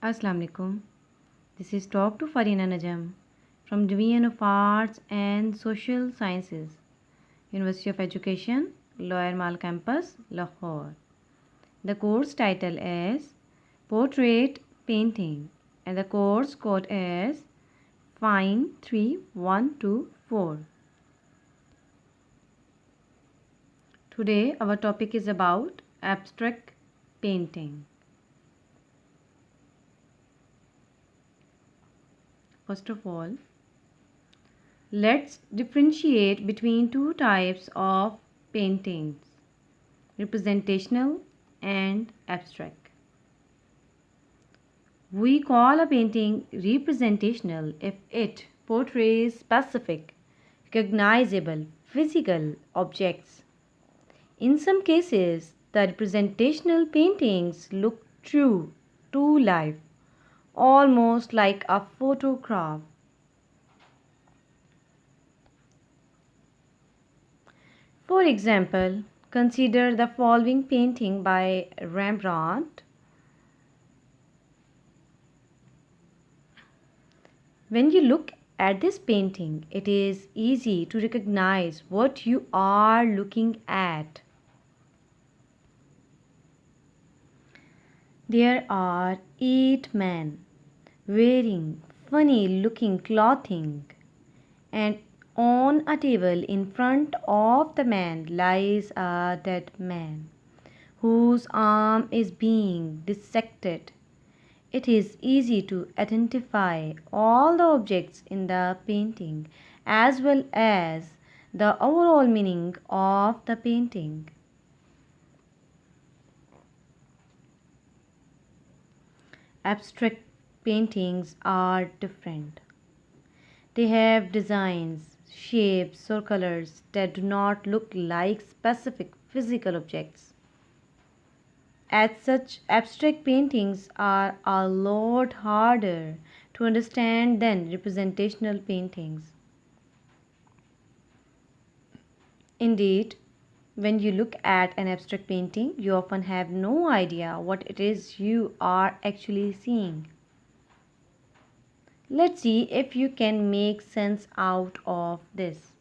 Assalamu alaikum. This is Talk to Farina Najam from Division of Arts and Social Sciences, University of Education, Lower Mall Campus, Lahore. The course title is Portrait Painting and the course code is 53124. Today our topic is about abstract painting. First of all, let's differentiate between two types of paintings, representational and abstract. We call a painting representational if it portrays specific, recognizable, physical objects. In some cases, the representational paintings look true to life, almost like a photograph. For example, consider the following painting by Rembrandt. When you look at this painting, it is easy to recognize what you are looking at. There are 8 men wearing funny looking clothing, and on a table in front of the man lies a dead man whose arm is being dissected. It is easy to identify all the objects in the painting as well as the overall meaning of the painting. Abstract paintings are different. They have designs, shapes, or colors that do not look like specific physical objects. As such, abstract paintings are a lot harder to understand than representational paintings. Indeed, when you look at an abstract painting, you often have no idea what it is you are actually seeing. Let's see if you can make sense out of this.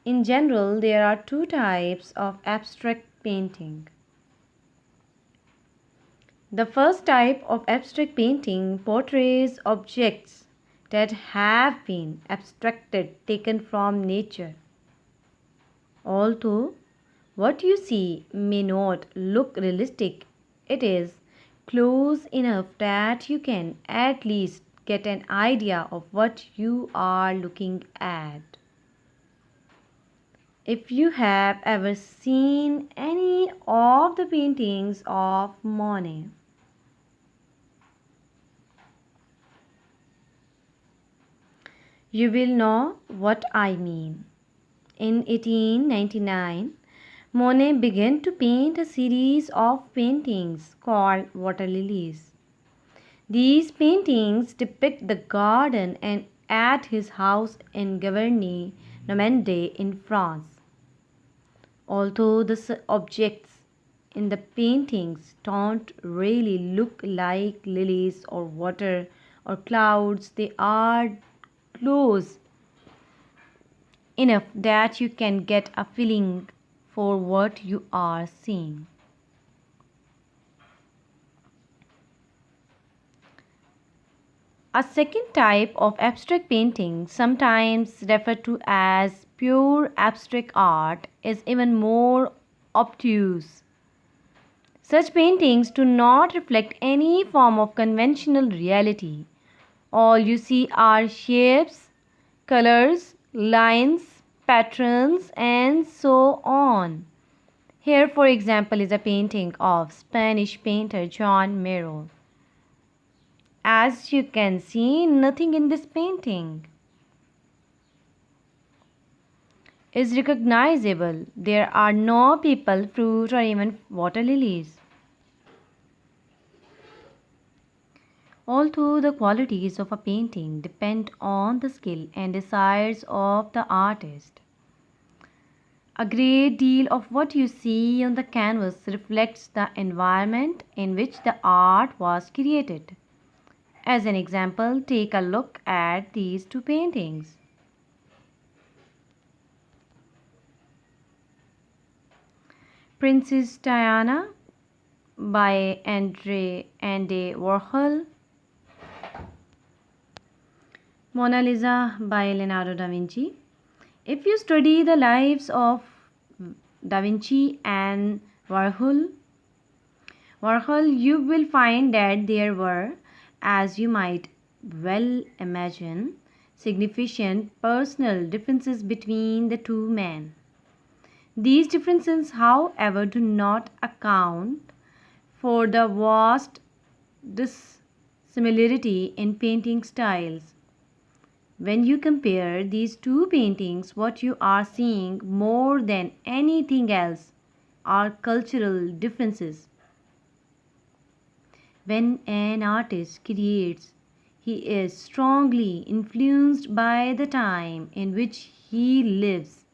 In general, there are two types of abstract painting. The first type of abstract painting portrays objects that have been abstracted, taken from nature. Although what you see may not look realistic, it is close enough that you can at least get an idea of what you are looking at. If you have ever seen any of the paintings of Monet, you will know what I mean. In 1899, Monet began to paint a series of paintings called water lilies. These paintings depict the garden and at his house in Gavarnie, Normandy in France. Although the objects in the paintings don't really look like lilies or water or clouds, they are close enough that you can get a feeling for what you are seeing. A second type of abstract painting, sometimes referred to as pure abstract art, is even more obtuse. Such paintings do not reflect any form of conventional reality. All you see are shapes, colors, lines, patterns, and so on. Here, for example, is a painting of Spanish painter Joan Miro. As you can see, nothing in this painting is recognizable. There are no people, fruit, or even water lilies. Although the qualities of a painting depend on the skill and desires of the artist, A great deal of what you see on the canvas reflects the environment in which the art was created. As an example, take a look at these two paintings. Princess Diana by Andy Warhol, Mona Lisa by Leonardo da Vinci. If you study the lives of Da Vinci and Warhol, you will find that there were, as you might well imagine, significant personal differences between the two men. These differences, however, do not account for the vast dissimilarity in painting styles. When you compare these two paintings, what you are seeing more than anything else are cultural differences. When an artist creates, he is strongly influenced by the time in which he lives.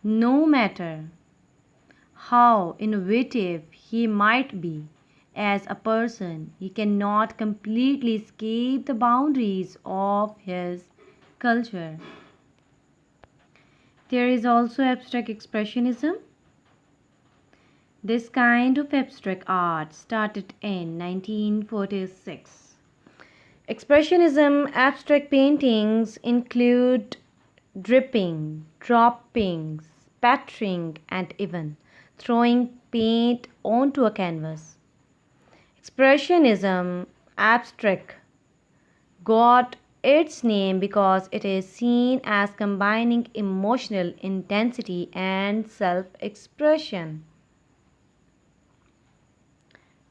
No matter how innovative he might be as a person, he cannot completely escape the boundaries of his culture. There is also abstract expressionism. This kind of abstract art started in 1946. Expressionism abstract paintings include dripping, dropping, spattering, and even throwing paint onto a canvas. Expressionism abstract got its name because it is seen as combining emotional intensity and self-expression.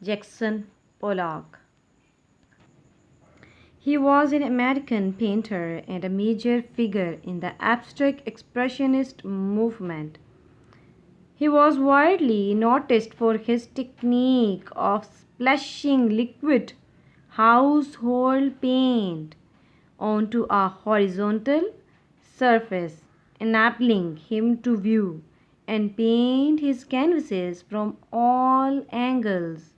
Jackson Pollock. He was an American painter and a major figure in the abstract expressionist movement. He was widely noticed for his technique of splashing liquid household paint onto a horizontal surface, enabling him to view and paint his canvases from all angles.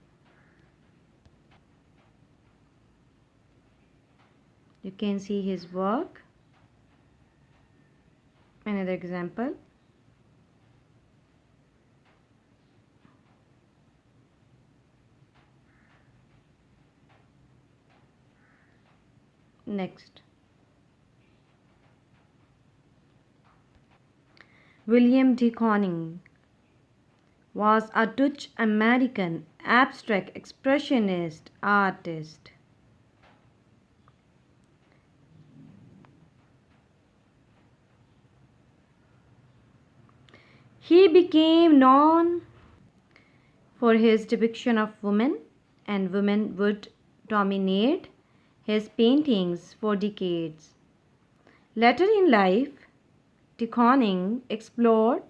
You can see his work. Another example. Next. Willem De Kooning was a Dutch-American abstract expressionist artist. He became known for his depiction of women, and women would dominate his paintings for decades. Later in life, De Kooning explored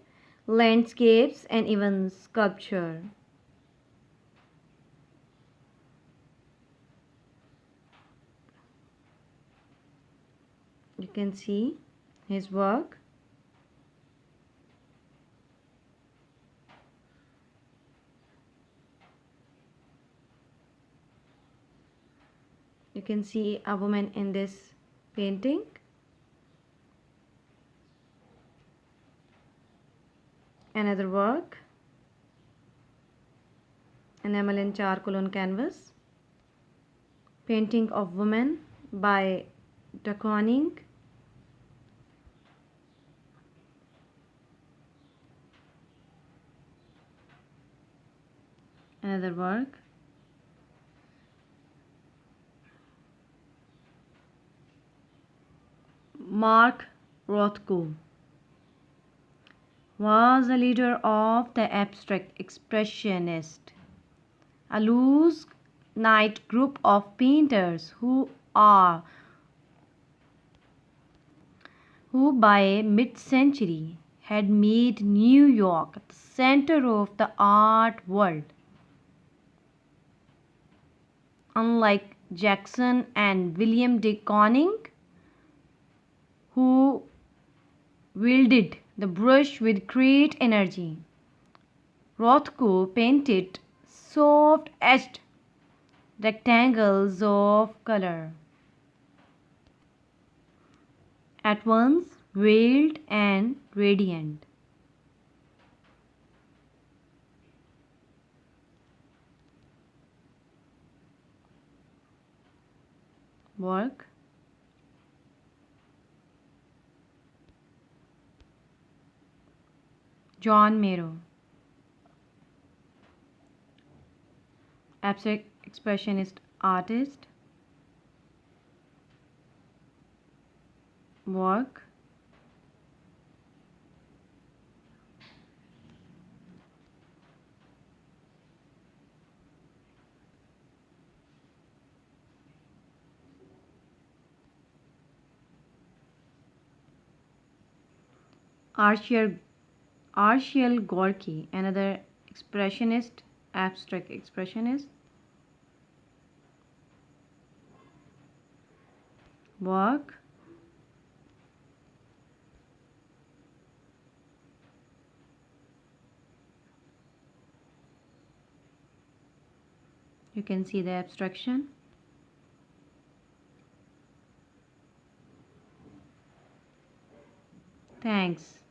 landscapes and even sculpture. You can see his work. You can see a woman in this painting. Another work, enamel and charcoal on canvas. Painting of woman by De Kooning. Another work. Mark Rothko was a leader of the abstract expressionist, a loose-knit group of painters who by mid-century had made New York the center of the art world. Unlike Jackson and Willem De Kooning, who wielded the brush with great energy. Rothko painted soft edged rectangles of color, at once veiled and radiant. Work. Joan Miro. Abstract expressionist artist. Work. Arshel Gorky, another expressionist, abstract expressionist. Work. You can see the abstraction. Thanks.